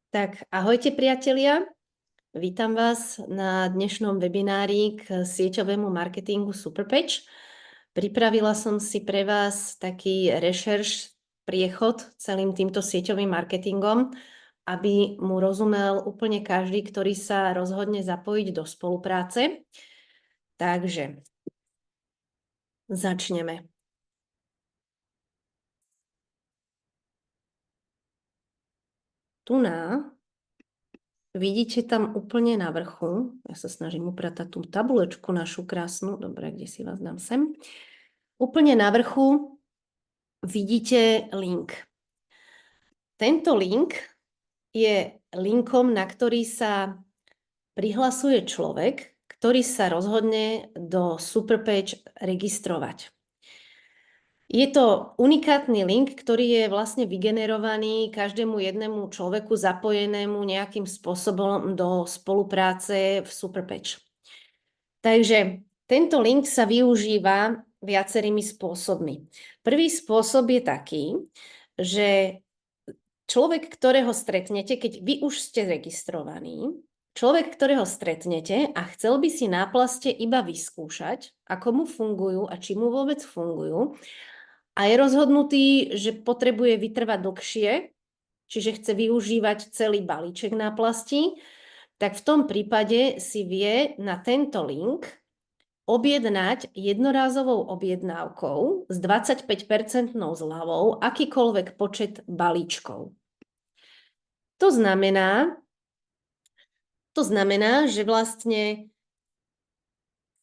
Tak ahojte priatelia, vítam vás na dnešnom webinári k sieťovému marketingu Superpatch. Pripravila som si pre vás taký rešerš, priechod celým týmto sieťovým marketingom, aby mu rozumel úplne každý, ktorý sa rozhodne zapojiť do spolupráce. Takže začneme. Vidíte tam úplne na vrchu, ja sa snažím upratať tú tabulečku našu krásnu, dobre, kde si vás dám sem. Úplne na vrchu vidíte link. Tento link je linkom, na ktorý sa prihlasuje človek, ktorý sa rozhodne do Superpatch registrovať. Je to unikátny link, ktorý je vlastne vygenerovaný každému jednému človeku zapojenému nejakým spôsobom do spolupráce v Superpatch. Takže tento link sa využíva viacerými spôsobmi. Prvý spôsob je taký, že človek, ktorého stretnete, keď vy už ste registrovaní, človek, ktorého stretnete a chcel by si náplaste iba vyskúšať, ako mu fungujú a či mu vôbec fungujú, a je rozhodnutý, že potrebuje vytrvať dlhšie, čiže chce využívať celý balíček náplastí, tak v tom prípade si vie na tento link objednať jednorázovou objednávkou s 25% zľavou akýkoľvek počet balíčkov. To znamená, že vlastne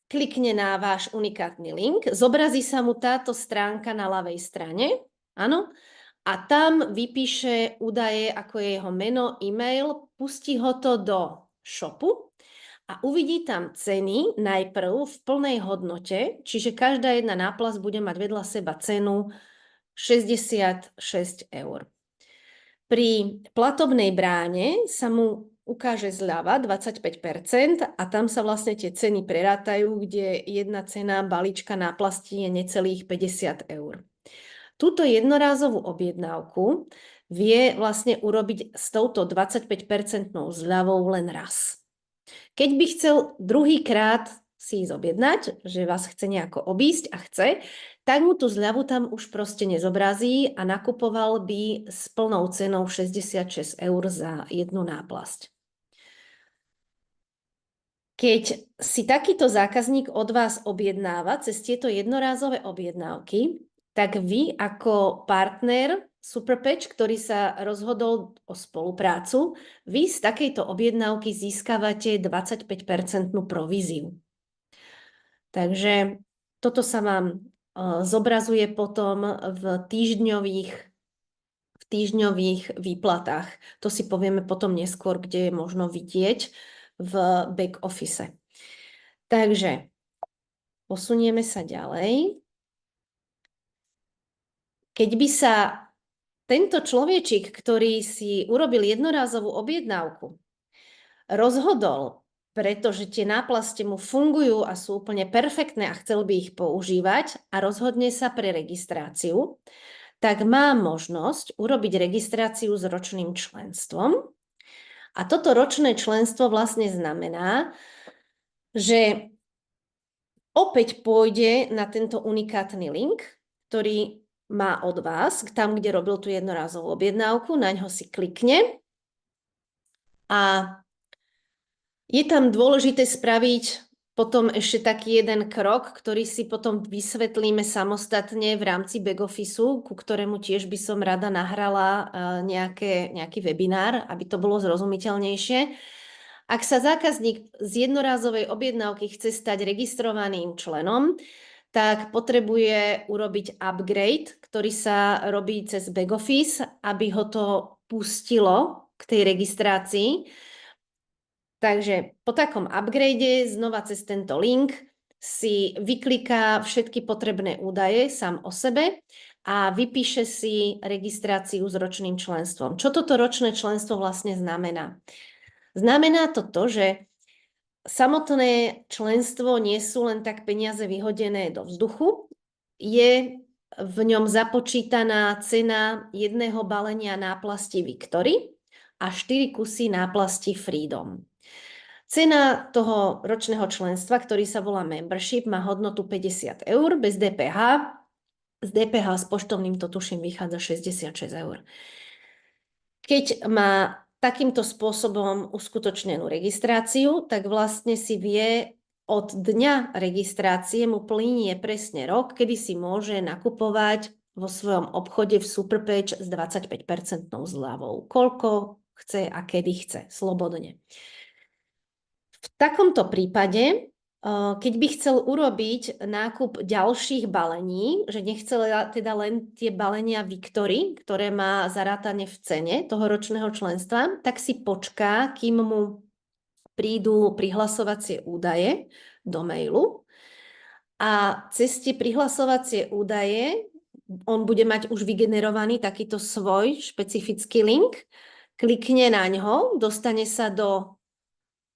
klikne na váš unikátny link, zobrazí sa mu táto stránka na ľavej strane, áno, a tam vypíše údaje, ako je jeho meno, e-mail, pustí ho to do shopu a uvidí tam ceny najprv v plnej hodnote, čiže každá jedna náplasť bude mať vedľa seba cenu 66 €. Pri platobnej bráne sa mu ukáže zľava 25% a tam sa vlastne tie ceny prerátajú, kde jedna cena balíčka náplastí je necelých 50 €. Túto jednorázovú objednávku vie vlastne urobiť s touto 25% zľavou len raz. Keď by chcel druhýkrát si ísť objednať, že vás chce nejako obísť a chce, tak mu tú zľavu tam už proste nezobrazí a nakupoval by s plnou cenou 66 € za jednu náplasť. Keď si takýto zákazník od vás objednáva cez tieto jednorázové objednávky, tak vy ako partner Superpatch, ktorý sa rozhodol o spoluprácu, vy z takejto objednávky získavate 25% províziu. Takže toto sa vám zobrazuje potom v týždňových výplatách. To si povieme potom neskôr, kde je možno vidieť v back office. Takže posunieme sa ďalej. Keď by sa tento človečik, ktorý si urobil jednorázovú objednávku, rozhodol, pretože tie náplaste mu fungujú a sú úplne perfektné a chcel by ich používať a rozhodne sa pre registráciu, tak má možnosť urobiť registráciu s ročným členstvom. A toto ročné členstvo vlastne znamená, že opäť pôjde na tento unikátny link, ktorý má od vás, tam, kde robil tú jednorázovú objednávku, na ňo si klikne a je tam dôležité spraviť potom ešte taký jeden krok, ktorý si potom vysvetlíme samostatne v rámci back officeu, ku ktorému tiež by som rada nahrala nejaký webinár, aby to bolo zrozumiteľnejšie. Ak sa zákazník z jednorázovej objednávky chce stať registrovaným členom, tak potrebuje urobiť upgrade, ktorý sa robí cez back office, aby ho to pustilo k tej registrácii. Takže po takom upgrade znova cez tento link si vykliká všetky potrebné údaje sám o sebe a vypíše si registráciu s ročným členstvom. Čo toto ročné členstvo vlastne znamená? Znamená to, že samotné členstvo nie sú len tak peniaze vyhodené do vzduchu, je v ňom započítaná cena jedného balenia náplasti Victory a 4 kusy náplasti Freedom. Cena toho ročného členstva, ktorý sa volá Membership, má hodnotu 50 eur bez DPH. Z DPH s poštovným to tuším vychádza 66 eur. Keď má takýmto spôsobom uskutočnenú registráciu, tak vlastne si vie od dňa registrácie mu plynie presne rok, kedy si môže nakupovať vo svojom obchode v Superpatch s 25% zľavou. Koľko chce a kedy chce, slobodne. V takomto prípade, keď by chcel urobiť nákup ďalších balení, že nechcel teda len tie balenia Victory, ktoré má zarátane v cene toho ročného členstva, tak si počká, kým mu prídu prihlasovacie údaje do mailu a cez tie prihlasovacie údaje on bude mať už vygenerovaný takýto svoj špecifický link, klikne na ňo, dostane sa do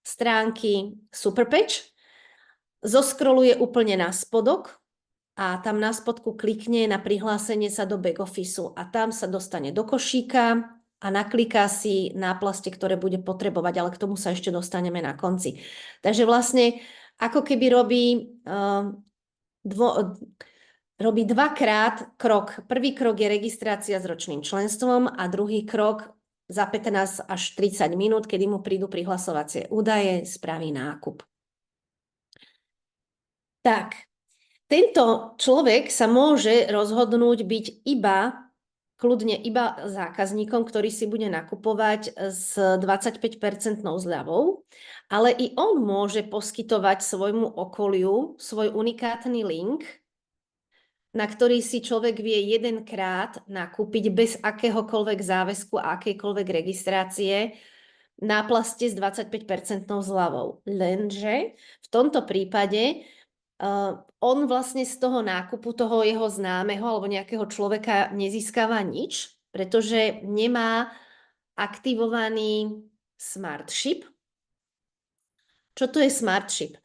stránky Superpatch, zoskroluje úplne na spodok a tam na spodku klikne na prihlásenie sa do backofficeu a tam sa dostane do košíka a nakliká si náplasti, ktoré bude potrebovať, ale k tomu sa ešte dostaneme na konci. Takže vlastne ako keby robí dvakrát krok. Prvý krok je registrácia s ročným členstvom a druhý krok za 15 až 30 minút, kedy mu prídu prihlasovacie údaje, spraví nákup. Tak, tento človek sa môže rozhodnúť byť kľudne iba zákazníkom, ktorý si bude nakupovať s 25% zľavou, ale i on môže poskytovať svojmu okoliu svoj unikátny link, na ktorý si človek vie jedenkrát nakúpiť bez akéhokoľvek záväzku a akejkoľvek registrácie náplasti s 25% zľavou. Lenže v tomto prípade on vlastne z toho nákupu toho jeho známeho alebo nejakého človeka nezískava nič, pretože nemá aktivovaný Smartship. Čo to je Smartship?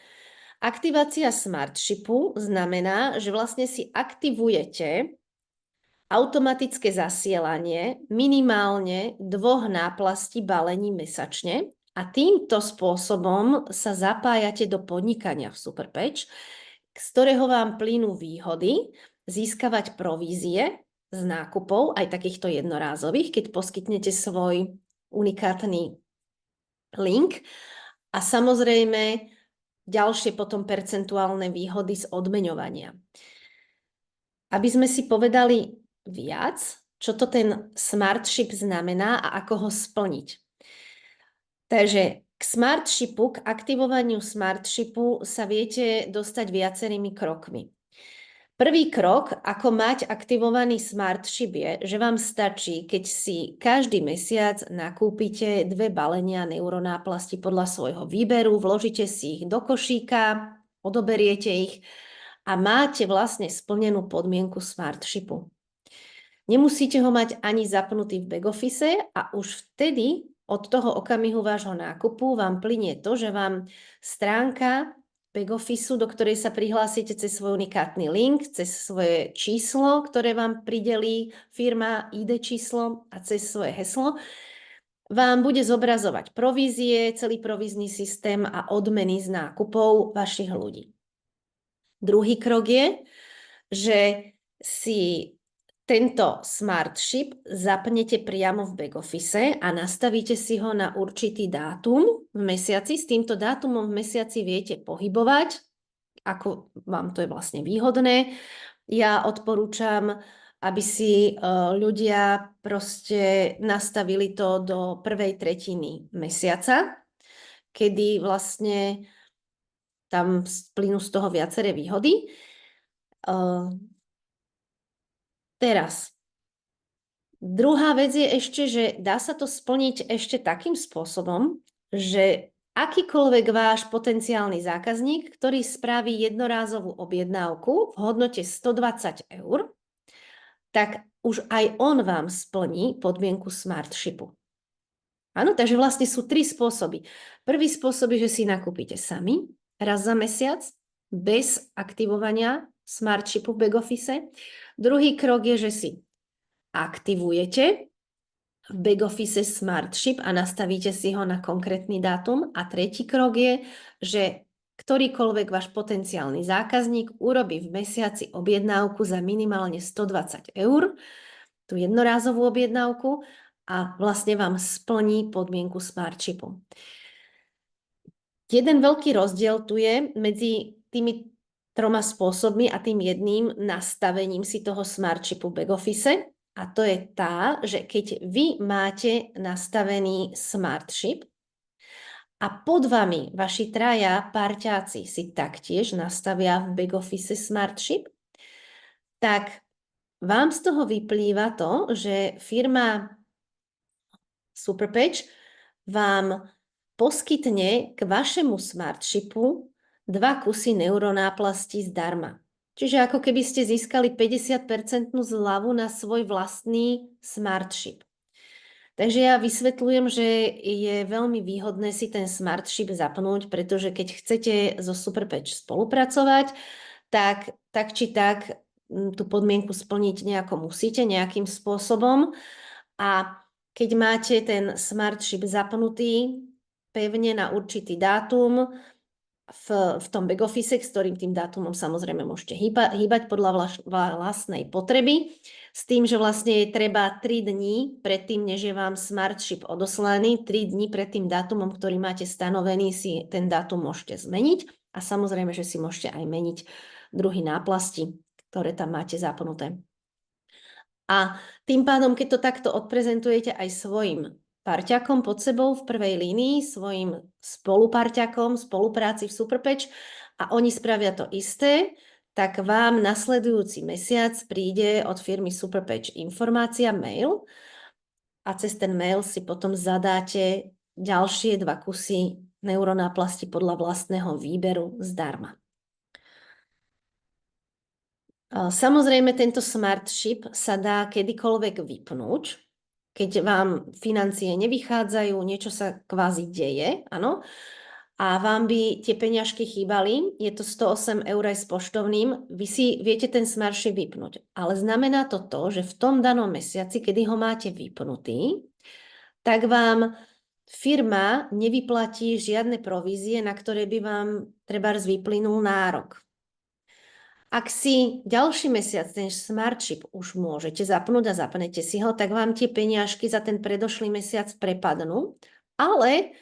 Aktivácia Smartshipu znamená, že vlastne si aktivujete automatické zasielanie minimálne 2 náplastí balení mesačne a týmto spôsobom sa zapájate do podnikania v Superpatch, z ktorého vám plynú výhody, získavať provízie z nákupov, aj takýchto jednorázových, keď poskytnete svoj unikátny link a samozrejme ďalšie potom percentuálne výhody z odmeňovania. Aby sme si povedali viac, čo to ten Smartship znamená a ako ho splniť. Takže k Smartshipu, k aktivovaniu Smartshipu sa viete dostať viacerými krokmi. Prvý krok, ako mať aktivovaný Smartship je, že vám stačí, keď si každý mesiac nakúpite 2 balenia neuronáplasti podľa svojho výberu, vložíte si ich do košíka, odoberiete ich a máte vlastne splnenú podmienku Smartshipu. Nemusíte ho mať ani zapnutý v backoffice a už vtedy od toho okamihu vášho nákupu vám plynie to, že vám stránka backofficeu, do ktorej sa prihlásite cez svoj unikátny link, cez svoje číslo, ktoré vám pridelí firma, ID číslo a cez svoje heslo, vám bude zobrazovať provízie, celý provízny systém a odmeny z nákupov vašich ľudí. Druhý krok je, že si tento Smartship zapnete priamo v backoffice a nastavíte si ho na určitý dátum v mesiaci. S týmto dátumom v mesiaci viete pohybovať, ako vám to je vlastne výhodné. Ja odporúčam, aby si ľudia proste nastavili to do 1/3 mesiaca, kedy vlastne tam plynú z toho viaceré výhody. Teraz, druhá vec je ešte, že dá sa to splniť ešte takým spôsobom, že akýkoľvek váš potenciálny zákazník, ktorý spraví jednorázovú objednávku v hodnote 120 eur, tak už aj on vám splní podmienku Smartshipu. Áno, takže vlastne sú 3 spôsoby. Prvý spôsob je, že si nakúpite sami raz za mesiac bez aktivovania Smartshipu v backoffice. Druhý krok je, že si aktivujete v backoffice Smartship a nastavíte si ho na konkrétny dátum. A tretí krok je, že ktorýkoľvek váš potenciálny zákazník urobí v mesiaci objednávku za minimálne 120 €, tú jednorázovú objednávku, a vlastne vám splní podmienku Smartshipu. Jeden veľký rozdiel tu je medzi tými 3 spôsobmi a tým jedným nastavením si toho Smartshipu v backoffice. A to je tá, že keď vy máte nastavený Smartship a pod vami vaši 3 parťáci si taktiež nastavia v backoffice Smartship, tak vám z toho vyplýva to, že firma Superpatch vám poskytne k vašemu Smartshipu 2 kusy neuronáplasti zdarma. Čiže ako keby ste získali 50% zľavu na svoj vlastný Smartship. Takže ja vysvetľujem, že je veľmi výhodné si ten Smartship zapnúť, pretože keď chcete so Superpatch spolupracovať, tak či tak tú podmienku splniť nejako musíte, nejakým spôsobom. A keď máte ten Smartship zapnutý pevne na určitý dátum v tom backoffice, s ktorým tým dátumom samozrejme môžete hýbať podľa vlastnej potreby, s tým, že vlastne je treba 3 dní predtým, než je vám Smartship odoslaný, 3 dní pred tým dátumom, ktorý máte stanovený, si ten dátum môžete zmeniť a samozrejme, že si môžete aj meniť druhy náplasti, ktoré tam máte zapnuté. A tým pádom, keď to takto odprezentujete aj svojim parťakom pod sebou v prvej línii, svojim spoluparťakom, spolupráci v Superpatch, a oni spravia to isté, tak vám nasledujúci mesiac príde od firmy Superpatch informácia, mail, a cez ten mail si potom zadáte ďalšie 2 kusy neuronáplasti podľa vlastného výberu zdarma. Samozrejme, tento Smartship sa dá kedykoľvek vypnúť, keď vám financie nevychádzajú, niečo sa kvázi deje, áno, a vám by tie peňažky chýbali, je to 108 € aj s poštovným, vy si viete ten Smartship vypnúť. Ale znamená to, že v tom danom mesiaci, kedy ho máte vypnutý, tak vám firma nevyplatí žiadne provízie, na ktoré by vám trebárs vyplynul nárok. Ak si ďalší mesiac ten Smartship už môžete zapnúť a zapnete si ho, tak vám tie peniažky za ten predošlý mesiac prepadnú, ale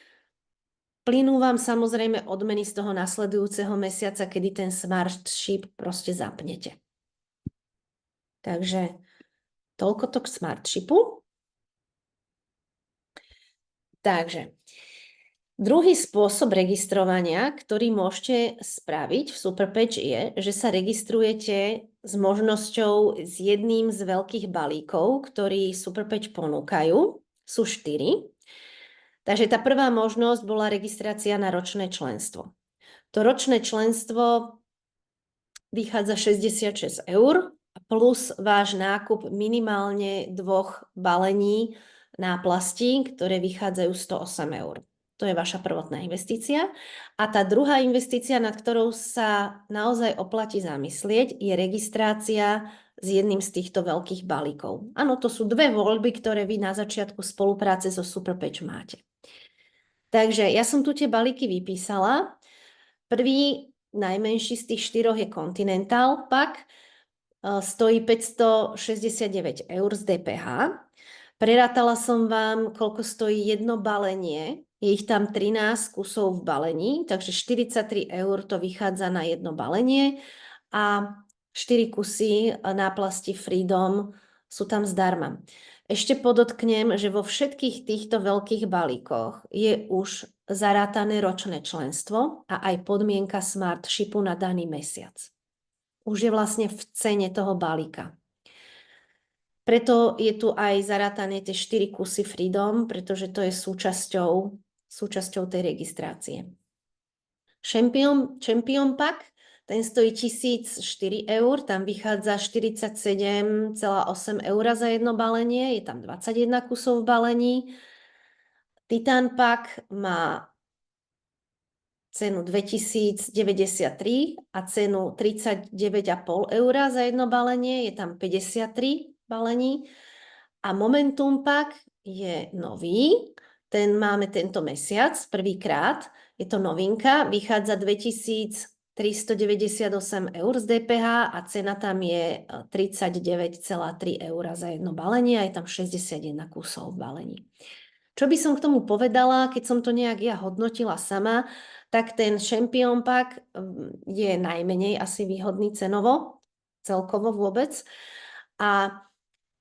plynú vám samozrejme odmeny z toho nasledujúceho mesiaca, kedy ten Smartship proste zapnete. Takže toľko to k Smartshipu. Takže druhý spôsob registrovania, ktorý môžete spraviť v Superpatch, je, že sa registrujete s možnosťou s jedným z veľkých balíkov, ktorý Superpatch ponúkajú. Sú 4. Takže tá prvá možnosť bola registrácia na ročné členstvo. To ročné členstvo vychádza 66 € plus váš nákup minimálne 2 balení náplastí, ktoré vychádzajú 108 €. To je vaša prvotná investícia. A tá druhá investícia, nad ktorou sa naozaj oplatí zamyslieť, je registrácia s jedným z týchto veľkých balíkov. Áno, to sú 2 voľby, ktoré vy na začiatku spolupráce so Superpatch máte. Takže ja som tu tie balíky vypísala. Prvý, najmenší z tých 4 je Continental Pack. Stojí 569 € z DPH. Prerátala som vám, koľko stojí jedno balenie. Je ich tam 13 kusov v balení, takže 43 € to vychádza na jedno balenie a 4 kusy náplasti Freedom sú tam zdarma. Ešte podotknem, že vo všetkých týchto veľkých balíkoch je už zarátané ročné členstvo a aj podmienka Smartshipu na daný mesiac. Už je vlastne v cene toho balíka. Preto je tu aj zarátané tie 4 kusy Freedom, pretože to je súčasťou tej registrácie. Champion Pack, ten stojí 1004 €, tam vychádza 47,8 € za jedno balenie, je tam 21 kusov v balení. Titan Pack má cenu 2093 a cenu 39,5 € za jedno balenie, je tam 53 balení. A Momentum Pack je nový. Ten máme tento mesiac, prvýkrát. Je to novinka, vychádza 2398 eur z DPH a cena tam je 39,3 eur za jedno balenie a je tam 61 kusov v balení. Čo by som k tomu povedala, keď som to nejak ja hodnotila sama, tak ten Champion Pack je najmenej asi výhodný cenovo, celkovo vôbec. A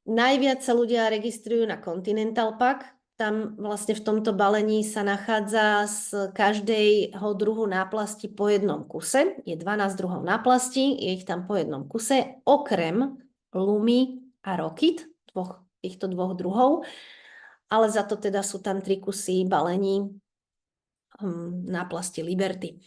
najviac sa ľudia registrujú na Continental Pack. Tam vlastne v tomto balení sa nachádza z každého druhu náplasti po jednom kuse. Je 12 druhov náplasti, je ich tam po jednom kuse, okrem Lumi a Rocket, týchto dvoch druhov. Ale za to teda sú tam 3 kusy balení náplasti Liberty.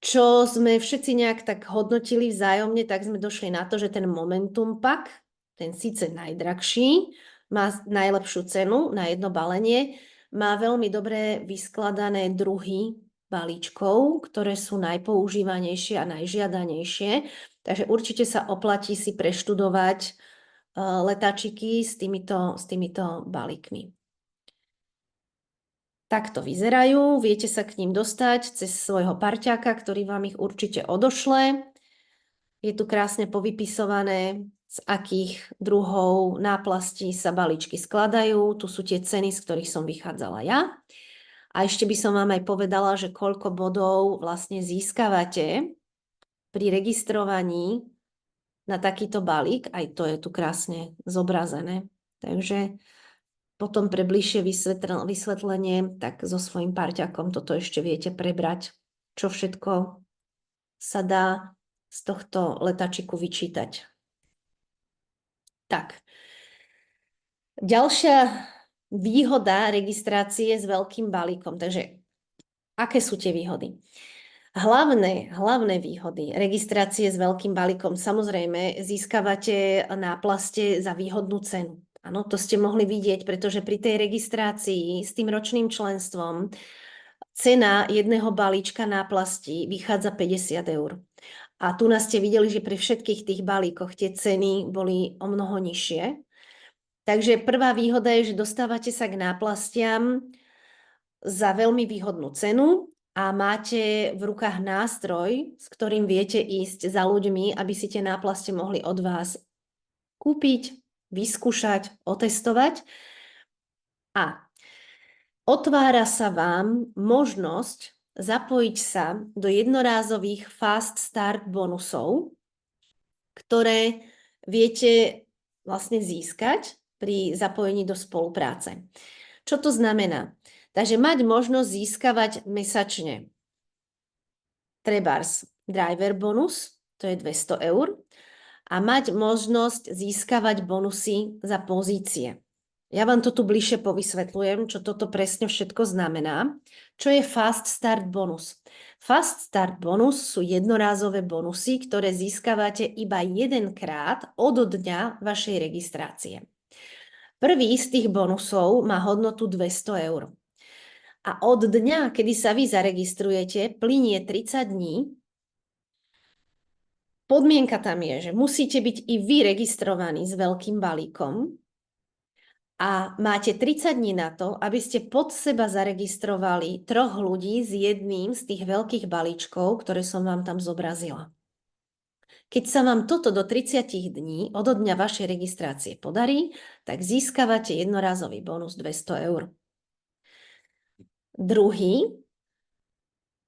Čo sme všetci nejak tak hodnotili vzájomne, tak sme došli na to, že ten Momentum Pack, ten síce najdrahší, má najlepšiu cenu na jedno balenie, má veľmi dobre vyskladané druhy balíčkov, ktoré sú najpoužívanejšie a najžiadanejšie. Takže určite sa oplatí si preštudovať letáčiky s týmito balíkmi. Takto vyzerajú, viete sa k ním dostať cez svojho parťáka, ktorý vám ich určite odošle. Je tu krásne povypisované, z akých druhov náplastí sa balíčky skladajú. Tu sú tie ceny, z ktorých som vychádzala ja. A ešte by som vám aj povedala, že koľko bodov vlastne získavate pri registrovaní na takýto balík. Aj to je tu krásne zobrazené. Takže potom pre bližšie vysvetlenie, tak so svojím parťakom toto ešte viete prebrať, čo všetko sa dá z tohto letačiku vyčítať. Tak. Ďalšia výhoda registrácie s veľkým balíkom. Takže, aké sú tie výhody? Hlavné výhody registrácie s veľkým balíkom. Samozrejme, získavate náplaste za výhodnú cenu. Áno, to ste mohli vidieť, pretože pri tej registrácii s tým ročným členstvom cena jedného balíčka náplasti vychádza 50 eur. A tu nás ste videli, že pri všetkých tých balíkoch tie ceny boli o mnoho nižšie. Takže prvá výhoda je, že dostávate sa k náplastiam za veľmi výhodnú cenu a máte v rukách nástroj, s ktorým viete ísť za ľuďmi, aby si tie náplasti mohli od vás kúpiť, vyskúšať, otestovať. A otvára sa vám možnosť zapojiť sa do jednorázových Fast Start bonusov, ktoré viete vlastne získať pri zapojení do spolupráce. Čo to znamená? Takže mať možnosť získavať mesačne trebárs driver bonus, to je 200 eur, a mať možnosť získavať bonusy za pozície. Ja vám to tu bližšie povysvetľujem, čo toto presne všetko znamená. Čo je Fast Start bonus? Fast Start bonus sú jednorázové bonusy, ktoré získavate iba jedenkrát od dňa vašej registrácie. Prvý z tých bonusov má hodnotu 200 eur. A od dňa, kedy sa vy zaregistrujete, plynie 30 dní. Podmienka tam je, že musíte byť i vy registrovaní s veľkým balíkom a máte 30 dní na to, aby ste pod seba zaregistrovali 3 ľudí s jedným z tých veľkých balíčkov, ktoré som vám tam zobrazila. Keď sa vám toto do 30 dní od dňa vašej registrácie podarí, tak získavate jednorázový bonus 200 eur. Druhý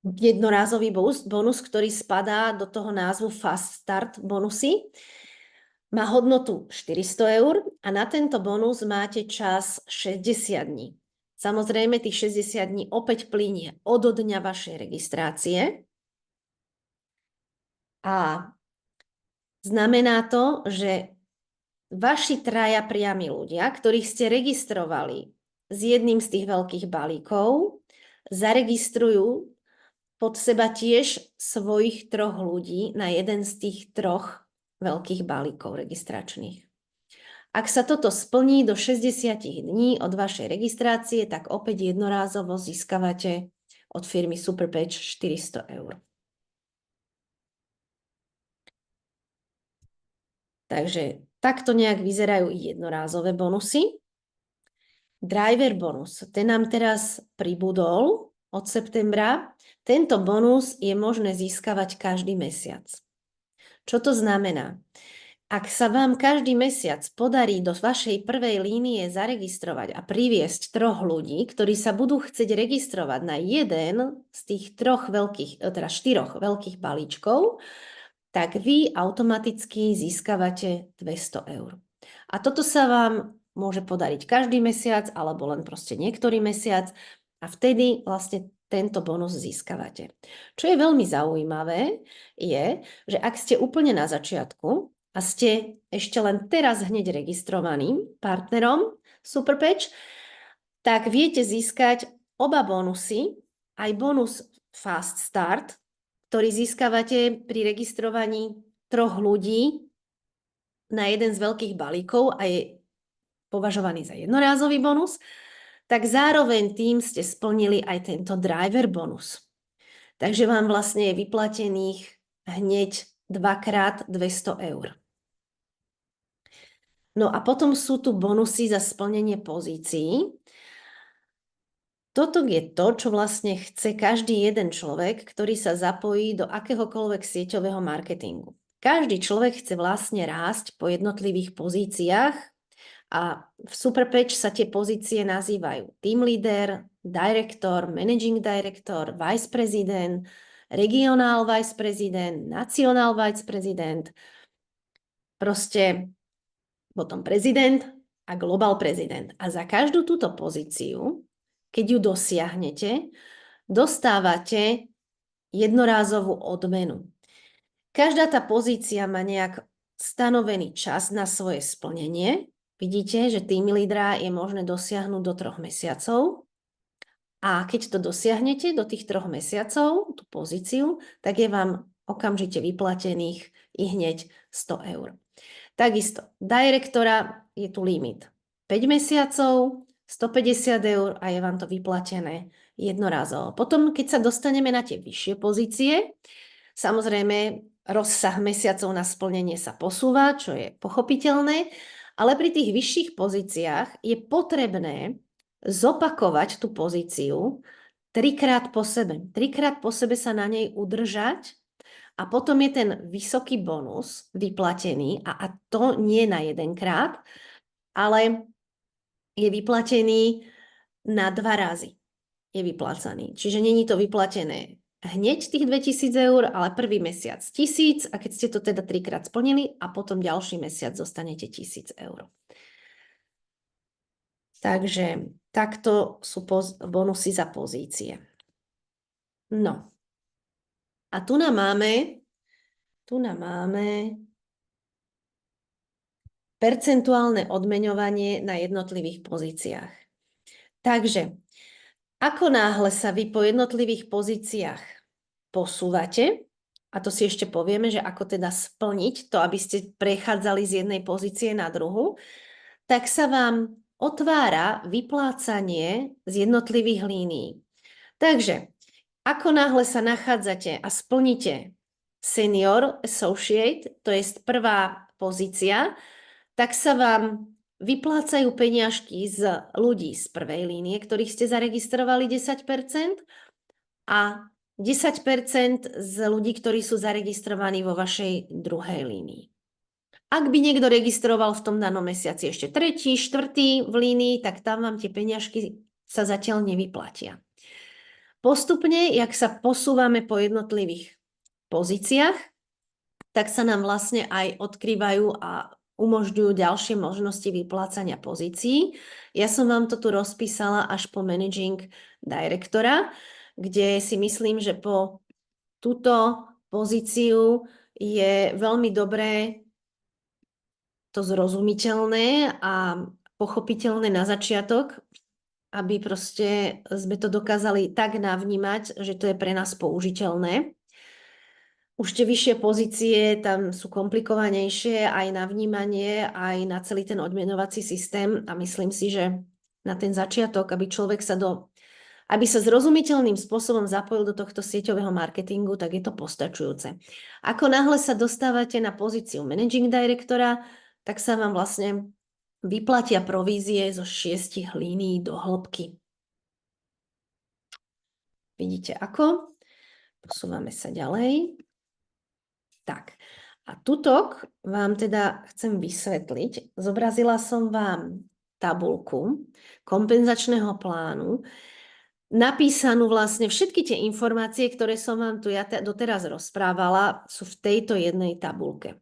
jednorázový bonus, ktorý spadá do toho názvu Fast Start bonusy, má hodnotu 400 eur a na tento bonus máte čas 60 dní. Samozrejme, tých 60 dní opäť plynie od dňa vašej registrácie a znamená to, že vaši 3 priami ľudia, ktorých ste registrovali s jedným z tých veľkých balíkov, zaregistrujú pod seba tiež svojich 3 ľudí na jeden z tých 3 veľkých balíkov registračných. Ak sa toto splní do 60 dní od vašej registrácie, tak opäť jednorázovo získavate od firmy Superpatch 400 eur. Takže takto nejak vyzerajú i jednorázové bonusy. Driver bonus, ten nám teraz pribudol od septembra. Tento bonus je možné získavať každý mesiac. Čo to znamená? Ak sa vám každý mesiac podarí do vašej prvej línie zaregistrovať a priviesť 3 ľudí, ktorí sa budú chcieť registrovať na jeden z tých 4 veľkých balíčkov, tak vy automaticky získavate 200 eur. A toto sa vám môže podariť každý mesiac alebo len proste niektorý mesiac a vtedy vlastne tento bonus získavate. Čo je veľmi zaujímavé, je, že ak ste úplne na začiatku a ste ešte len teraz hneď registrovaným partnerom Superpatch, tak viete získať oba bonusy, aj bonus Fast Start, ktorý získavate pri registrovaní 3 ľudí na jeden z veľkých balíkov a je považovaný za jednorázový bonus, tak zároveň tým ste splnili aj tento driver bonus. Takže vám vlastne je vyplatených hneď 2x 200 eur. No a potom sú tu bonusy za splnenie pozícií. Toto je to, čo vlastne chce každý jeden človek, ktorý sa zapojí do akéhokoľvek sieťového marketingu. Každý človek chce vlastne rásť po jednotlivých pozíciách a v Superpatch sa tie pozície nazývajú Team Leader, Director, Managing Director, Vice President, Regional Vice President, National Vice President, proste potom prezident a global prezident. A za každú túto pozíciu, keď ju dosiahnete, dostávate jednorázovú odmenu. Každá tá pozícia má nejak stanovený čas na svoje splnenie. Vidíte, že tým lídra je možné dosiahnuť do 3 mesiacov. A keď to dosiahnete do tých 3 mesiacov, tú pozíciu, tak je vám okamžite vyplatených i hneď 100 eur. Takisto, direktora je tu limit 5 mesiacov, 150 eur a je vám to vyplatené jednorázovo. Potom, keď sa dostaneme na tie vyššie pozície, samozrejme rozsah mesiacov na splnenie sa posúva, čo je pochopiteľné, ale pri tých vyšších pozíciách je potrebné zopakovať tú pozíciu 3-krát po sebe. 3-krát po sebe sa na nej udržať a potom je ten vysoký bonus vyplatený a to nie na 1-krát, ale je vyplatený na 2 razy. Je vyplacený. Čiže není to vyplatené hneď tých 2000 eur, ale prvý mesiac 1000 a keď ste to teda 3-krát splnili a potom ďalší mesiac zostanete 1000 eur. Takže takto sú bonusy za pozície. No. A tu nám máme percentuálne odmeňovanie na jednotlivých pozíciách. Takže ako náhle sa vy po jednotlivých pozíciách posúvate, a to si ešte povieme, že ako teda splniť to, aby ste prechádzali z jednej pozície na druhu, tak sa vám otvára vyplácanie z jednotlivých línií. Takže ako náhle sa nachádzate a splníte Senior Associate, to je prvá pozícia, tak sa vám vyplácajú peniažky z ľudí z prvej línie, ktorých ste zaregistrovali 10% a 10% z ľudí, ktorí sú zaregistrovaní vo vašej druhej línii. Ak by niekto registroval v tom danom mesiaci ešte 3., 4. v línii, tak tam vám tie peniažky sa zatiaľ nevyplatia. Postupne, jak sa posúvame po jednotlivých pozíciách, tak sa nám vlastne aj odkrývajú a umožňujú ďalšie možnosti vyplácania pozícií. Ja som vám to tu rozpísala až po Managing Directora, kde si myslím, že po túto pozíciu je veľmi dobré to zrozumiteľné a pochopiteľné na začiatok, aby proste sme to dokázali tak navnímať, že to je pre nás použiteľné. Už tie vyššie pozície tam sú komplikovanejšie aj na vnímanie, aj na celý ten odmenovací systém a myslím si, že na ten začiatok, aby sa zrozumiteľným spôsobom zapojil do tohto sieťového marketingu, tak je to postačujúce. Ako náhle sa dostávate na pozíciu Managing Directora, tak sa vám vlastne vyplatia provízie zo 6 línií do hĺbky. Vidíte ako? Posúvame sa ďalej. Tak, a tutok vám teda chcem vysvetliť. Zobrazila som vám tabuľku kompenzačného plánu, napísanú vlastne všetky tie informácie, ktoré som vám tu ja doteraz rozprávala, sú v tejto jednej tabuľke.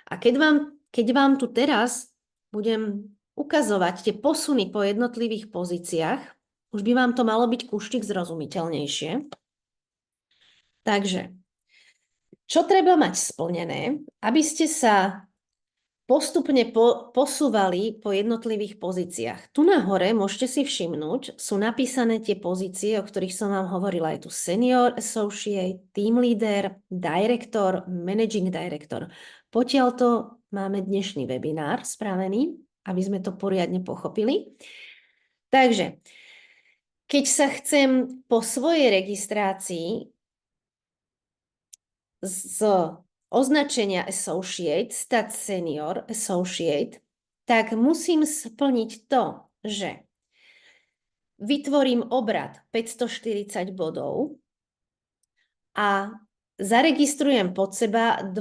A keď vám tu teraz budem ukazovať tie posuny po jednotlivých pozíciách, už by vám to malo byť kúštik zrozumiteľnejšie. Takže, čo treba mať splnené, aby ste sa postupne posúvali po jednotlivých pozíciách. Tu nahore môžete si všimnúť, sú napísané tie pozície, o ktorých som vám hovorila. Je tu senior associate, team leader, director, managing director. Potiaľto máme dnešný webinár spravený, aby sme to poriadne pochopili. Takže, keď sa chcem po svojej registrácii z označenia associate stať senior associate, tak musím splniť to, že vytvorím obrad 540 bodov a zaregistrujem pod seba 2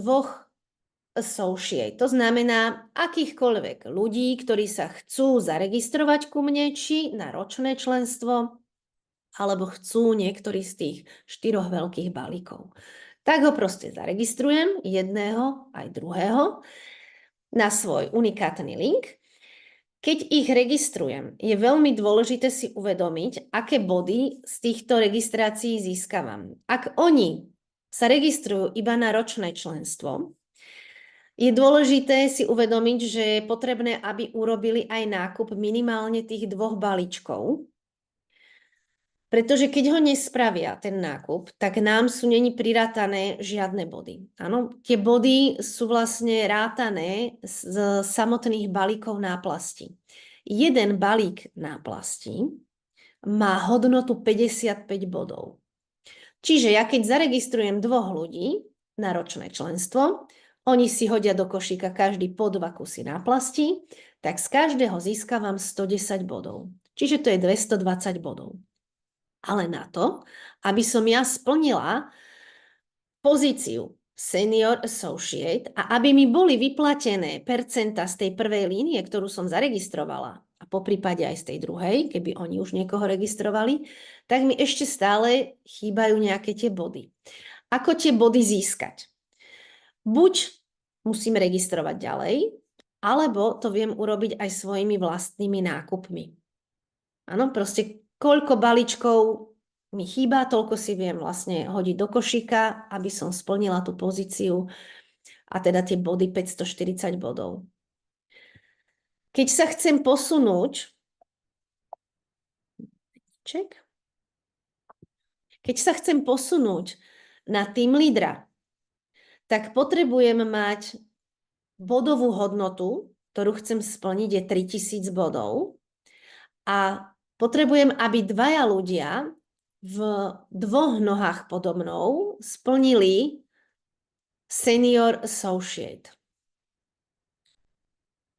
associate. To znamená akýchkoľvek ľudí, ktorí sa chcú zaregistrovať ku mne, či na ročné členstvo, alebo chcú niektorý z tých 4 veľkých balíkov. Tak ho proste zaregistrujem, jedného aj druhého, na svoj unikátny link. Keď ich registrujem, je veľmi dôležité si uvedomiť, aké body z týchto registrácií získavam. Ak oni sa registrujú iba na ročné členstvo, je dôležité si uvedomiť, že je potrebné, aby urobili aj nákup minimálne tých 2 balíčkov, pretože keď ho nespravia, ten nákup, tak nám sú není prirátané žiadne body. Áno, tie body sú vlastne rátané z samotných balíkov náplasti. Jeden balík náplasti má hodnotu 55 bodov. Čiže ja keď zaregistrujem 2 ľudí na ročné členstvo, oni si hodia do košíka každý po 2 kusy náplasti, tak z každého získavam 110 bodov. Čiže to je 220 bodov. Ale na to, aby som ja splnila pozíciu senior associate a aby mi boli vyplatené percenta z tej prvej línie, ktorú som zaregistrovala, a poprípade aj z tej druhej, keby oni už niekoho registrovali, tak mi ešte stále chýbajú nejaké tie body. Ako tie body získať? Buď musím registrovať ďalej, alebo to viem urobiť aj svojimi vlastnými nákupmi. Áno, proste koľko balíčkov mi chýba, toľko si viem vlastne hodiť do košíka, aby som splnila tú pozíciu a teda tie body 540 bodov. Keď sa chcem posunúť, na team lídra, tak potrebujem mať bodovú hodnotu, ktorú chcem splniť, je 3000 bodov a potrebujem, aby 2 ľudia v 2 nohách podo mnou splnili senior associate.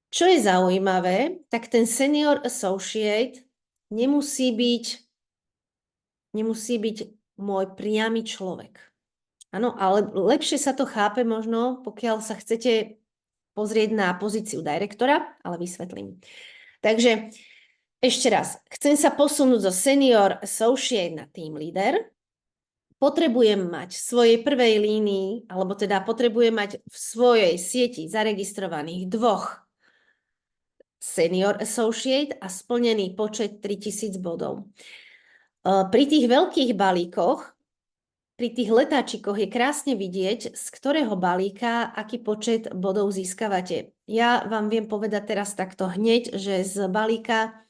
Čo je zaujímavé, tak ten senior associate nemusí byť môj priamy človek. Áno, ale lepšie sa to chápe možno, pokiaľ sa chcete pozrieť na pozíciu direktora, ale vysvetlím. Takže ešte raz, chcem sa posunúť zo senior associate na team leader, potrebujem mať v svojej prvej línii, alebo teda potrebujem mať v svojej sieti zaregistrovaných 2 senior associate a splnený počet 3000 bodov. Pri tých veľkých balíkoch, pri tých letáčikoch je krásne vidieť, z ktorého balíka aký počet bodov získavate. Ja vám viem povedať teraz takto hneď, že z balíka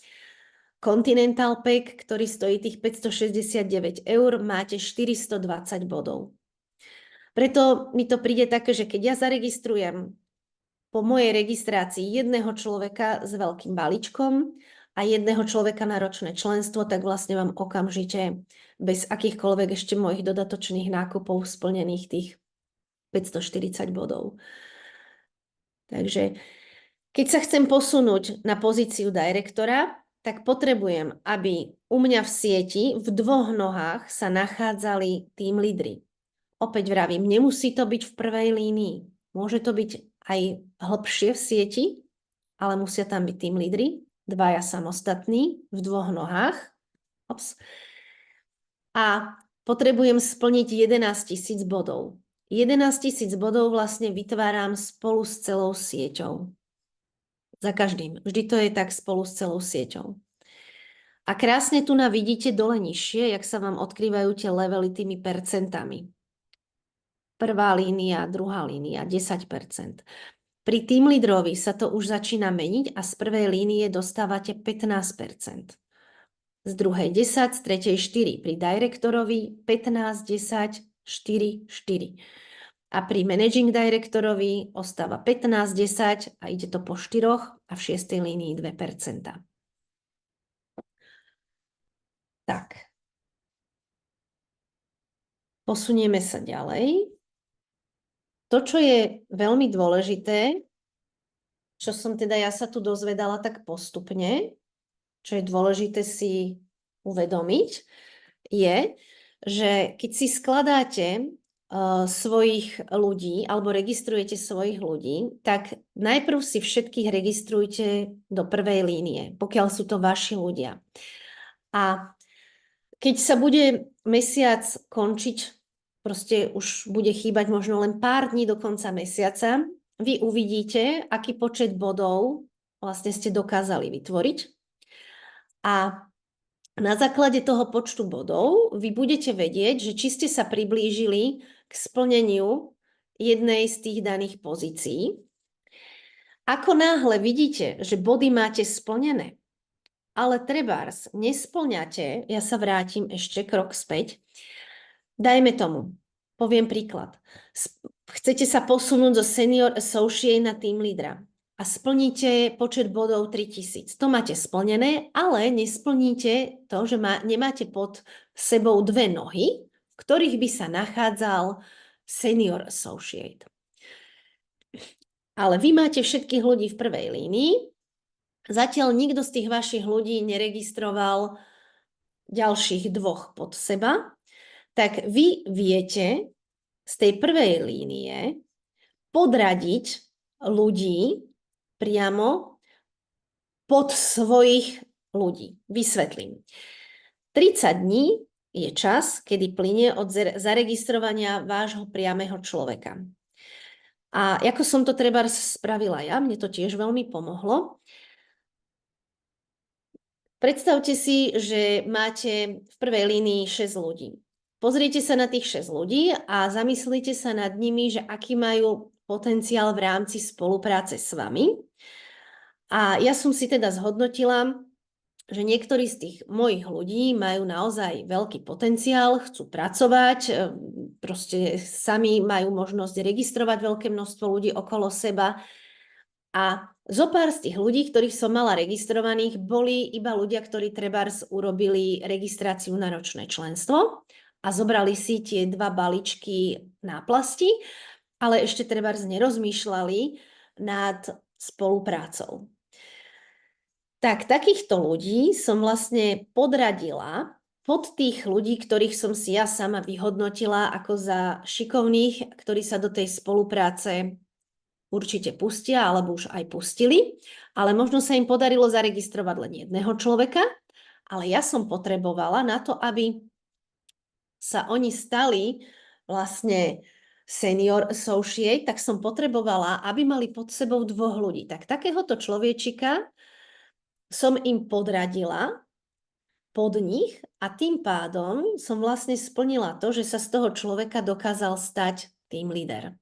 Continental Pack, ktorý stojí tých 569 €, máte 420 bodov. Preto mi to príde také, že keď ja zaregistrujem po mojej registrácii jedného človeka s veľkým balíčkom a jedného človeka na ročné členstvo, tak vlastne vám okamžite bez akýchkoľvek ešte mojich dodatočných nákupov splnených tých 540 bodov. Takže Keď sa chcem posunúť na pozíciu direktora, tak potrebujem, aby u mňa v sieti v 2 nohách sa nachádzali team lídri. Opäť vravím, nemusí to byť v prvej línii. Môže to byť aj hlbšie v sieti, ale musia tam byť team lídri, 2 samostatní v 2 nohách. Ops. A potrebujem splniť 11 000 bodov. 11 000 bodov vlastne vytváram spolu s celou sieťou. Za každým. Vždy to je tak spolu s celou sieťou. A krásne tu vidíte dole nižšie, jak sa vám odkrývajú tie levely tými percentami. Prvá línia, druhá línia, 10%. Pri team lídrovi sa to už začína meniť a z prvej línie dostávate 15%. Z druhej 10, z tretej 4. Pri direktorovi 15, 10, 4, 4. A pri managing directorovi ostáva 15, 10 a ide to po 4 a v 6. línii 2%. Tak. Posunieme sa ďalej. To, čo je veľmi dôležité, čo som teda ja sa tu dozvedala tak postupne, čo je dôležité si uvedomiť, je, že keď si skladáte svojich ľudí alebo registrujete svojich ľudí, tak najprv si všetkých registrujte do prvej línie, pokiaľ sú to vaši ľudia. A keď sa bude mesiac končiť, proste už bude chýbať možno len pár dní do konca mesiaca, vy uvidíte, aký počet bodov vlastne ste dokázali vytvoriť. A na základe toho počtu bodov vy budete vedieť, že či ste sa priblížili k splneniu jednej z tých daných pozícií. Ako náhle vidíte, že body máte splnené, ale trebárs nesplňate, ja sa vrátim ešte krok späť, dajme tomu, poviem príklad. Chcete sa posunúť zo senior associate na team lídra a splníte počet bodov 3000. To máte splnené, ale nesplníte to, že nemáte pod sebou 2 nohy, v ktorých by sa nachádzal senior associate. Ale vy máte všetkých ľudí v prvej línii, zatiaľ nikto z tých vašich ľudí neregistroval ďalších 2 pod seba, tak vy viete z tej prvej línie podradiť ľudí priamo pod svojich ľudí. Vysvetlím. 30 dní je čas, kedy plynie od zaregistrovania vášho priameho človeka. A ako som to trebárs spravila ja, mne to tiež veľmi pomohlo. Predstavte si, že máte v prvej línii 6 ľudí. Pozrite sa na tých 6 ľudí a zamyslite sa nad nimi, že aký majú potenciál v rámci spolupráce s vami. A ja som si teda zhodnotila, že niektorí z tých mojich ľudí majú naozaj veľký potenciál, chcú pracovať, proste sami majú možnosť registrovať veľké množstvo ľudí okolo seba. A zopár z tých ľudí, ktorých som mala registrovaných, boli iba ľudia, ktorí trebárs urobili registráciu na ročné členstvo a zobrali si tie 2 balíčky náplasti, ale ešte trebárs nerozmýšľali nad spoluprácou. Tak takýchto ľudí som vlastne podradila pod tých ľudí, ktorých som si ja sama vyhodnotila ako za šikovných, ktorí sa do tej spolupráce určite pustia, alebo už aj pustili, ale možno sa im podarilo zaregistrovať len jedného človeka, ale ja som potrebovala na to, aby sa oni stali vlastne senior associate, tak som potrebovala, aby mali pod sebou 2 ľudí. Tak takéhoto človečika som im podradila pod nich a tým pádom som vlastne splnila to, že sa z toho človeka dokázal stať team leader.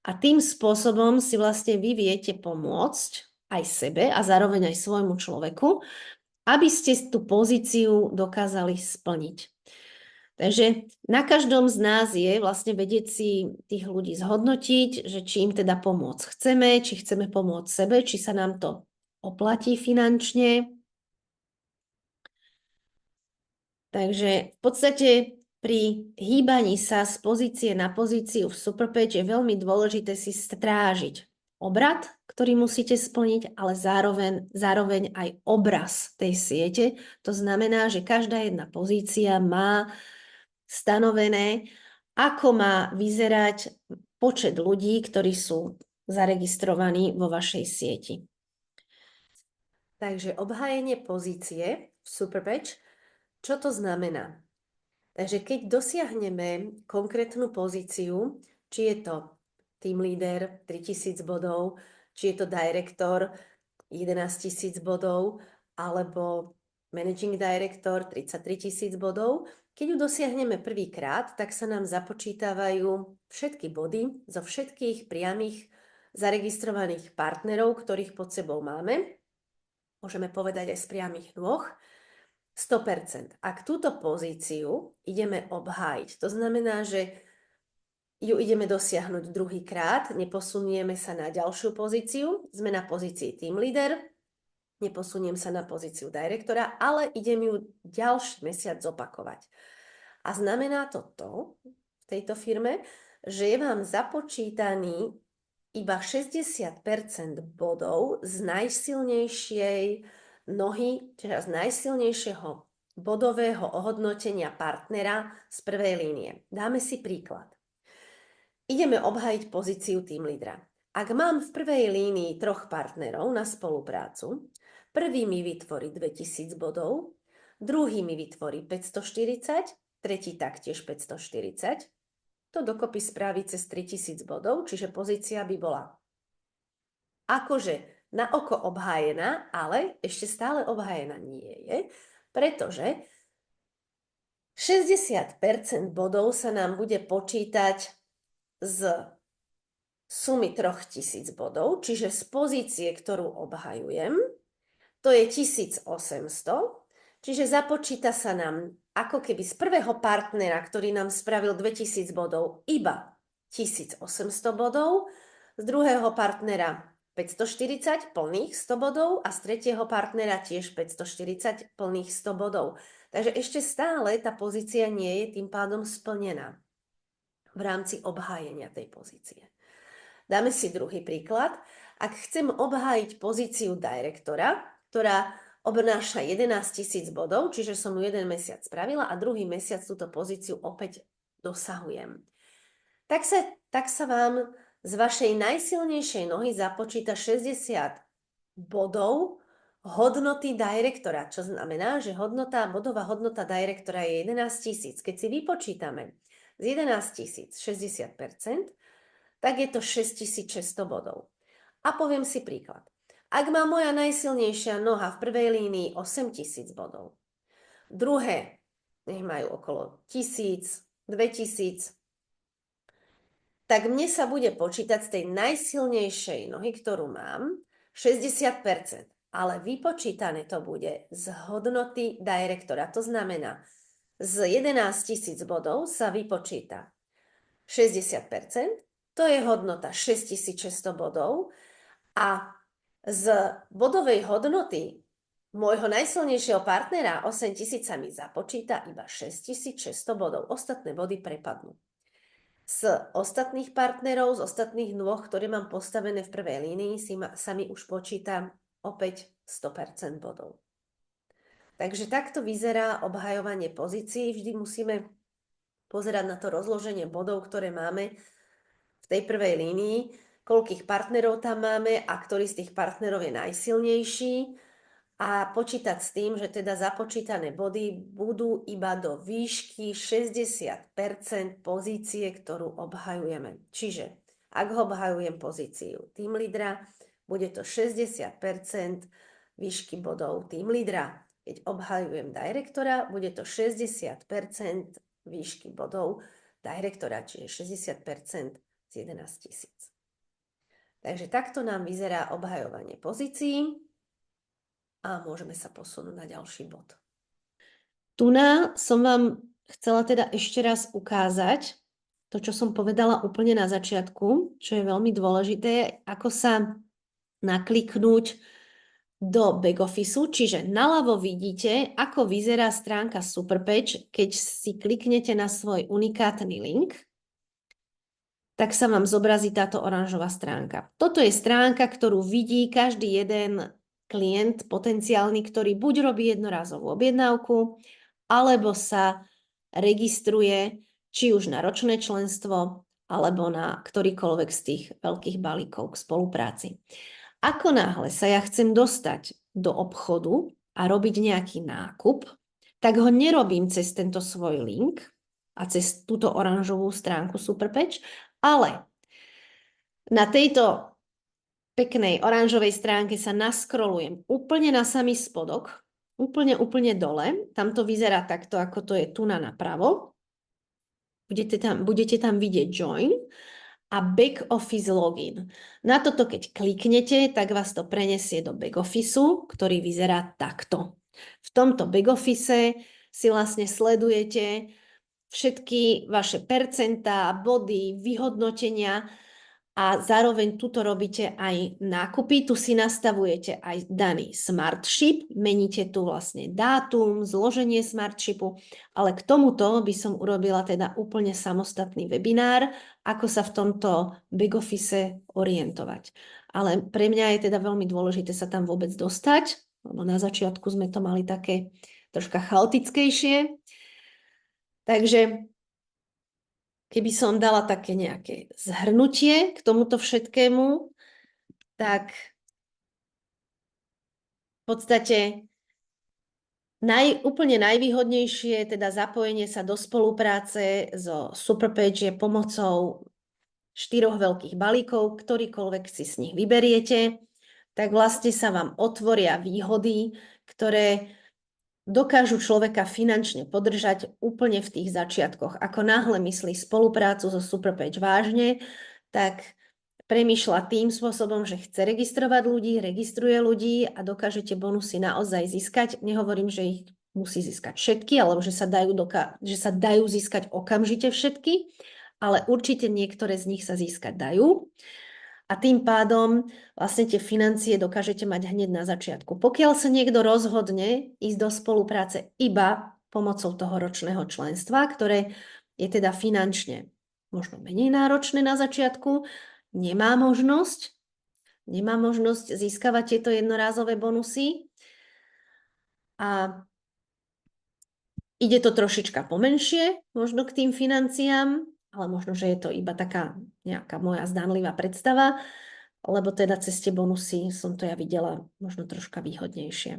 A tým spôsobom si vlastne vy viete pomôcť aj sebe a zároveň aj svojmu človeku, aby ste tú pozíciu dokázali splniť. Takže na každom z nás je vlastne vedieť si tých ľudí zhodnotiť, že či im teda pomôcť chceme, či chceme pomôcť sebe, či sa nám to oplatí finančne. Takže v podstate pri hýbaní sa z pozície na pozíciu v Superpage je veľmi dôležité si strážiť obrad, ktorý musíte splniť, ale zároveň aj obraz tej siete. To znamená, že každá jedna pozícia má stanovené, ako má vyzerať počet ľudí, ktorí sú zaregistrovaní vo vašej sieti. Takže obhájenie pozície v Superpatch, čo to znamená? Takže keď dosiahneme konkrétnu pozíciu, či je to team leader 3000 bodov, či je to director 11 000 bodov, alebo managing director 33 000 bodov, keď ju dosiahneme prvýkrát, tak sa nám započítavajú všetky body zo všetkých priamých zaregistrovaných partnerov, ktorých pod sebou máme. Môžeme povedať aj z priamých nôh. 100%. Ak túto pozíciu ideme obhájiť, to znamená, že ju ideme dosiahnuť druhýkrát, neposunieme sa na ďalšiu pozíciu, sme na pozícii team leader, neposuniem sa na pozíciu direktora, ale idem ju ďalší mesiac zopakovať. A znamená to v tejto firme, že je vám započítaný iba 60% bodov z najsilnejšej nohy, čiže z najsilnejšieho bodového ohodnotenia partnera z prvej línie. Dáme si príklad. Ideme obhájiť pozíciu team lídra. Ak mám v prvej línii 3 partnerov na spoluprácu, prvý mi vytvorí 2000 bodov, druhý mi vytvorí 540, tretí taktiež 540, to dokopy spraví cez 3000 bodov, čiže pozícia by bola akože na oko obhájená, ale ešte stále obhájená nie je, pretože 60% bodov sa nám bude počítať z sumy 3000 bodov, čiže z pozície, ktorú obhajujem, to je 1800, čiže započíta sa nám ako keby z prvého partnera, ktorý nám spravil 2000 bodov, iba 1800 bodov, z druhého partnera 540 plných 100 bodov a z tretieho partnera tiež 540 plných 100 bodov. Takže ešte stále tá pozícia nie je tým pádom splnená v rámci obhájenia tej pozície. Dáme si druhý príklad. Ak chcem obhájiť pozíciu direktora, ktorá obnáša 11 000 bodov, čiže som ju jeden mesiac spravila a druhý mesiac túto pozíciu opäť dosahujem. Tak sa vám z vašej najsilnejšej nohy započíta 60 bodov hodnoty direktora, čo znamená, že bodová hodnota direktora je 11 000. Keď si vypočítame z 11 000 60%, tak je to 6600 bodov. A poviem si príklad. Ak má moja najsilnejšia noha v prvej línii 8000 bodov, druhé nech majú okolo 1000, 2000, tak mne sa bude počítať z tej najsilnejšej nohy, ktorú mám, 60%. Ale vypočítané to bude z hodnoty direktora. To znamená, z 11 000 bodov sa vypočíta 60%, to je hodnota 6600 bodov a z bodovej hodnoty môjho najsilnejšieho partnera 8000 sa mi započíta iba 6600 bodov. Ostatné body prepadnú. Z ostatných partnerov, z ostatných nôh, ktoré mám postavené v prvej línii, sa mi už počíta opäť 100% bodov. Takže takto vyzerá obhajovanie pozícií. Vždy musíme pozerať na to rozloženie bodov, ktoré máme v tej prvej línii, koľkých partnerov tam máme a ktorý z tých partnerov je najsilnejší a počítať s tým, že teda započítané body budú iba do výšky 60% pozície, ktorú obhajujeme. Čiže ak obhajujem pozíciu team lídra, bude to 60% výšky bodov team lídra. Keď obhajujem direktora, bude to 60% výšky bodov direktora, čiže 60% z 11 000. Takže takto nám vyzerá obhajovanie pozícií a môžeme sa posunúť na ďalší bod. Tuna som vám chcela teda ešte raz ukázať to, čo som povedala úplne na začiatku, čo je veľmi dôležité, ako sa nakliknúť do back-officeu, čiže naľavo vidíte, ako vyzerá stránka Superpatch, keď si kliknete na svoj unikátny link. tak sa vám zobrazí táto oranžová stránka. Toto je stránka, ktorú vidí každý jeden klient potenciálny, ktorý buď robí jednorázovú objednávku, alebo sa registruje či už na ročné členstvo, alebo na ktorýkoľvek z tých veľkých balíkov k spolupráci. Ako náhle sa ja chcem dostať do obchodu a robiť nejaký nákup, tak ho nerobím cez tento svoj link a cez túto oranžovú stránku Superpatch, ale na tejto peknej oranžovej stránke sa naskrolujem úplne na samý spodok, úplne dole. Tam to vyzerá takto, ako to je tu napravo. Budete tam vidieť Join a Back Office Login. Na toto, keď kliknete, tak vás to prenesie do Back Officeu, ktorý vyzerá takto. V tomto Back Office si vlastne sledujete všetky vaše percentá, body, vyhodnotenia a zároveň tuto robíte aj nákupy. Tu si nastavujete aj daný Smartship, meníte tu vlastne dátum, zloženie Smartshipu, ale k tomuto by som urobila teda úplne samostatný webinár, ako sa v tomto back office orientovať. Ale pre mňa je teda veľmi dôležité sa tam vôbec dostať, lebo na začiatku sme to mali také troška chaotickejšie. Takže keby som dala také nejaké zhrnutie k tomuto všetkému, tak v podstate úplne najvýhodnejšie je teda zapojenie sa do spolupráce so Superpatch je pomocou 4 veľkých balíkov, ktorýkoľvek si z nich vyberiete, tak vlastne sa vám otvoria výhody, ktoré dokážu človeka finančne podržať úplne v tých začiatkoch. Ako náhle myslí spoluprácu so Superpatch vážne, tak premýšľa tým spôsobom, že chce registrovať ľudí, registruje ľudí a dokážete bonusy naozaj získať. Nehovorím, že ich musí získať všetky, alebo že sa dajú získať okamžite všetky, ale určite niektoré z nich sa získať dajú. A tým pádom vlastne tie financie dokážete mať hneď na začiatku. Pokiaľ sa niekto rozhodne ísť do spolupráce iba pomocou toho ročného členstva, ktoré je teda finančne možno menej náročné na začiatku, nemá možnosť získavať tieto jednorázové bonusy a ide to trošička pomenšie možno k tým financiám, ale možno, že je to iba taká nejaká moja zdánlivá predstava, lebo teda cez tie bonusy som to ja videla možno troška výhodnejšie.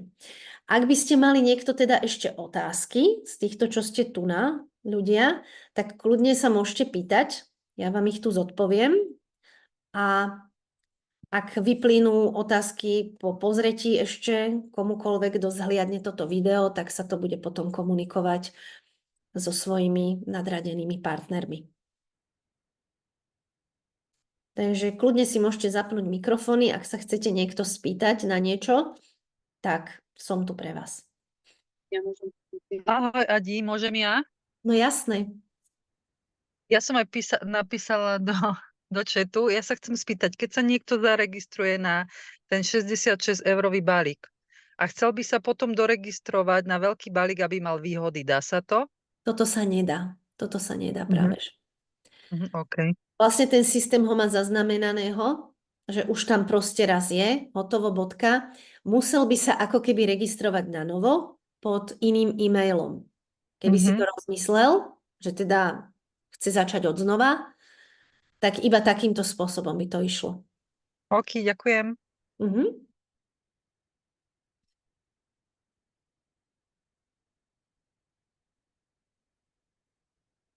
Ak by ste mali niekto teda ešte otázky z týchto, čo ste tu na ľudia, tak kľudne sa môžete pýtať, ja vám ich tu zodpoviem a ak vyplynú otázky po pozretí ešte komukoľvek, kto zhliadne toto video, tak sa to bude potom komunikovať so svojimi nadradenými partnermi. Takže kľudne si môžete zapnúť mikrofóny, ak sa chcete niekto spýtať na niečo, tak som tu pre vás. Ja môžem. Ahoj Adi, môžem ja? No jasné. Ja som aj napísala do chatu. Ja sa chcem spýtať, keď sa niekto zaregistruje na ten 66-eurový balík a chcel by sa potom doregistrovať na veľký balík, aby mal výhody, dá sa to? Toto sa nedá. Toto sa nedá práve. OK. Vlastne ten systém ho má zaznamenaného, že už tam proste raz je, hotovo, bodka. Musel by sa ako keby registrovať na novo pod iným e-mailom. Keby si to rozmyslel, že teda chce začať od znova, tak iba takýmto spôsobom by to išlo. OK, ďakujem.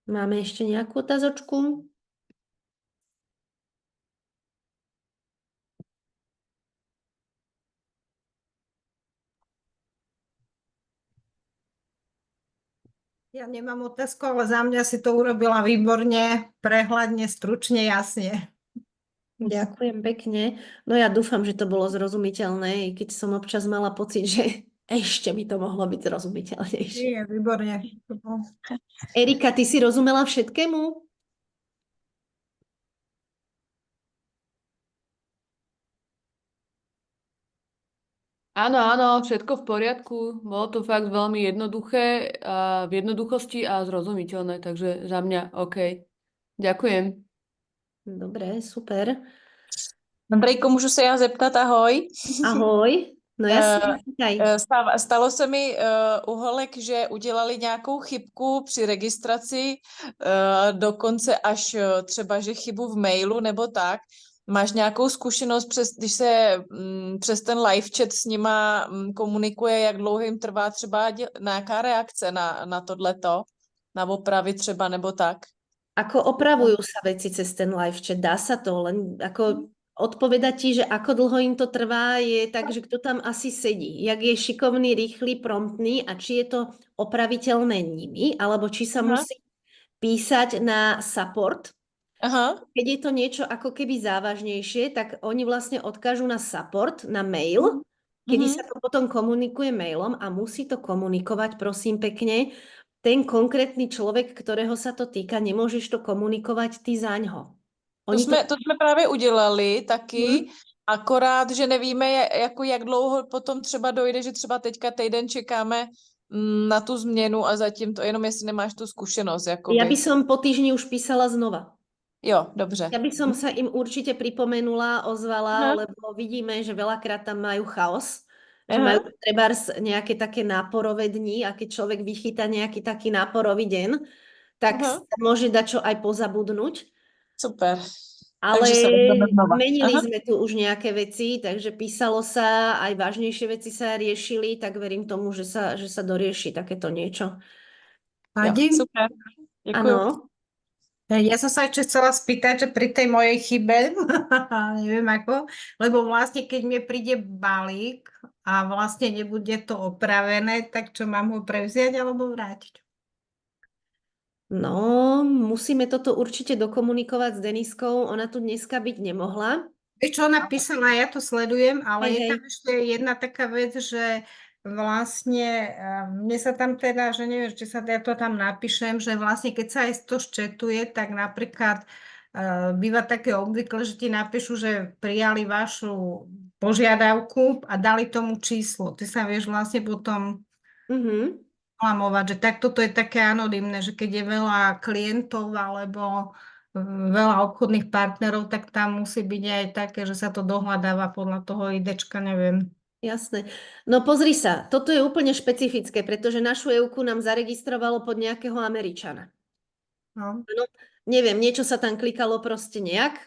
Máme ešte nejakú otázočku? Ja nemám otázku, ale za mňa si to urobila výborne, prehľadne, stručne, jasne. Ďakujem pekne. No ja dúfam, že to bolo zrozumiteľné, keď som občas mala pocit, že ešte by to mohlo byť zrozumiteľnejšie. Nie, výborne. Erika, ty si rozumela všetkému? Áno, áno, všetko v poriadku. Bolo to fakt veľmi jednoduché a v jednoduchosti a zrozumiteľné, takže za mňa OK. Ďakujem. Dobre, super. Andrejko, můžu se já zeptat, ahoj? Ahoj. No jasne, pýtaj. Stalo se mi u holek, že udělali nějakou chybku při registraci, dokonce až třeba, že chybu v mailu nebo tak. Máš nějakou zkušenost, když se přes ten live chat s nima komunikuje, jak dlouho jim trvá třeba nějaká reakce na tohleto, na opravy třeba nebo tak? Ako opravujú sa veci cez ten live chat? Dá sa to? Len ako odpovedať ti, že ako dlho im to trvá, je tak, že kto tam asi sedí. Jak je šikovný, rýchly, promptný a či je to opraviteľné nimi, alebo či sa Aha. musí písať na support. Aha, Keď je to niečo ako keby závažnejšie, tak oni vlastne odkážu na support, na mail, kedy sa to potom komunikuje mailom a musí to komunikovať, prosím pekne, ten konkrétny človek, ktorého sa to týka, nemôžeš to komunikovať ty zaňho. to jsme právě udělali taky, akorát, že nevíme, jak dlouho potom třeba dojde, že třeba teďka týden čekáme na tu změnu a zatím to jenom, jestli nemáš tu zkušenost. Jakoby. Ja by som po týždni už písala znova. Jo, dobře. Ja by som sa im určite pripomenula, ozvala, lebo vidíme, že veľakrát tam majú chaos, že majú trebárs nejaké také náporové dni a keď človek vychytá nejaký taký náporový deň, tak sa môže dať čo aj pozabudnúť. Super. Ale Takže sa vezmeme znova. menili sme tu už nejaké veci, takže písalo sa, aj vážnejšie veci sa riešili, tak verím tomu, že sa dorieši takéto niečo. Vadí? Super. Ďakujem. Áno. Ja som sa ešte chcela spýtať, že pri tej mojej chybe, neviem ako, lebo vlastne keď mi príde balík a vlastne nebude to opravené, tak čo mám ho prevziať alebo vrátiť? No, musíme toto určite dokomunikovať s Deniskou. Ona tu dneska byť nemohla. Vieš, čo ona písala, ja to sledujem, ale je Hej. tam ešte jedna taká vec, že vlastne mne sa tam teda, že neviem, či sa ja to tam napíšem, že vlastne keď sa aj to ščetuje, tak napríklad býva také obvykle, že ti napíšu, že prijali vašu požiadavku a dali tomu číslo. Ty sa vieš vlastne potom klamovať, že takto to je také anonymné, že keď je veľa klientov alebo veľa obchodných partnerov, tak tam musí byť aj také, že sa to dohľadáva podľa toho IDčka, neviem. Jasné. No pozri sa, toto je úplne špecifické, pretože našu EUku nám zaregistrovalo pod nejakého Američana. No. No, neviem, niečo sa tam klikalo proste nejak.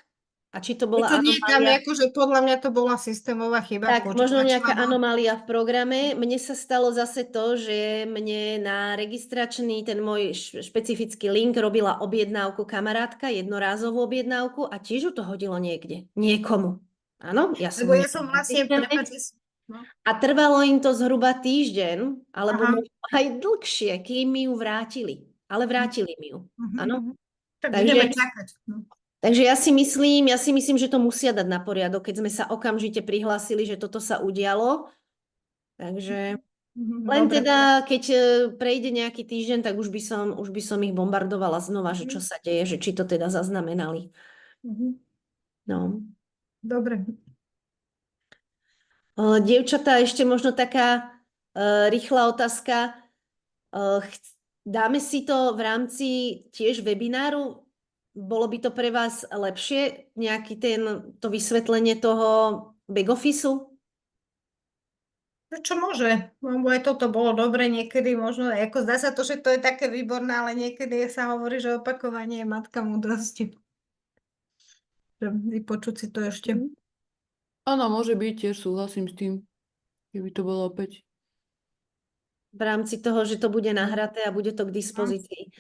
A či to bola To nie, tam anomália? akože podľa mňa to bola systémová chyba. Tak, možno nejaká počítačová. anomália v programe. Mne sa stalo zase to, že mne na registračný ten môj špecifický link robila objednávku kamarátka, jednorázovú objednávku a tiež ju to hodilo niekde, niekomu. Áno, ja som... Lebo ja som vlastne... No. A trvalo im to zhruba týždeň, alebo Aha. možno aj dlhšie, kým mi ju vrátili. Ale vrátili mi ju. Áno. Tak Takže- budeme čakať. No. Takže ja si myslím, že to musia dať na poriadok, keď sme sa okamžite prihlásili, že toto sa udialo. Takže len Dobre. teda, keď prejde nejaký týždeň, tak už by som ich bombardovala znova, že čo sa deje, že či to teda zaznamenali. No. Dobre. Dievčatá, ešte možno taká rýchla otázka. Dáme si to v rámci tiež webináru? Bolo by to pre vás lepšie, nejaký to vysvetlenie toho back officeu? Čo môže? Lebo aj toto bolo dobre, niekedy možno, ako zdá sa to, že to je také výborné, ale niekedy sa hovorí, že opakovanie je matka múdrosti. Že vypočuť si to ešte. Áno, môže byť, tiež súhlasím s tým, keby to bolo opäť. V rámci toho, že to bude nahraté a bude to k dispozícii.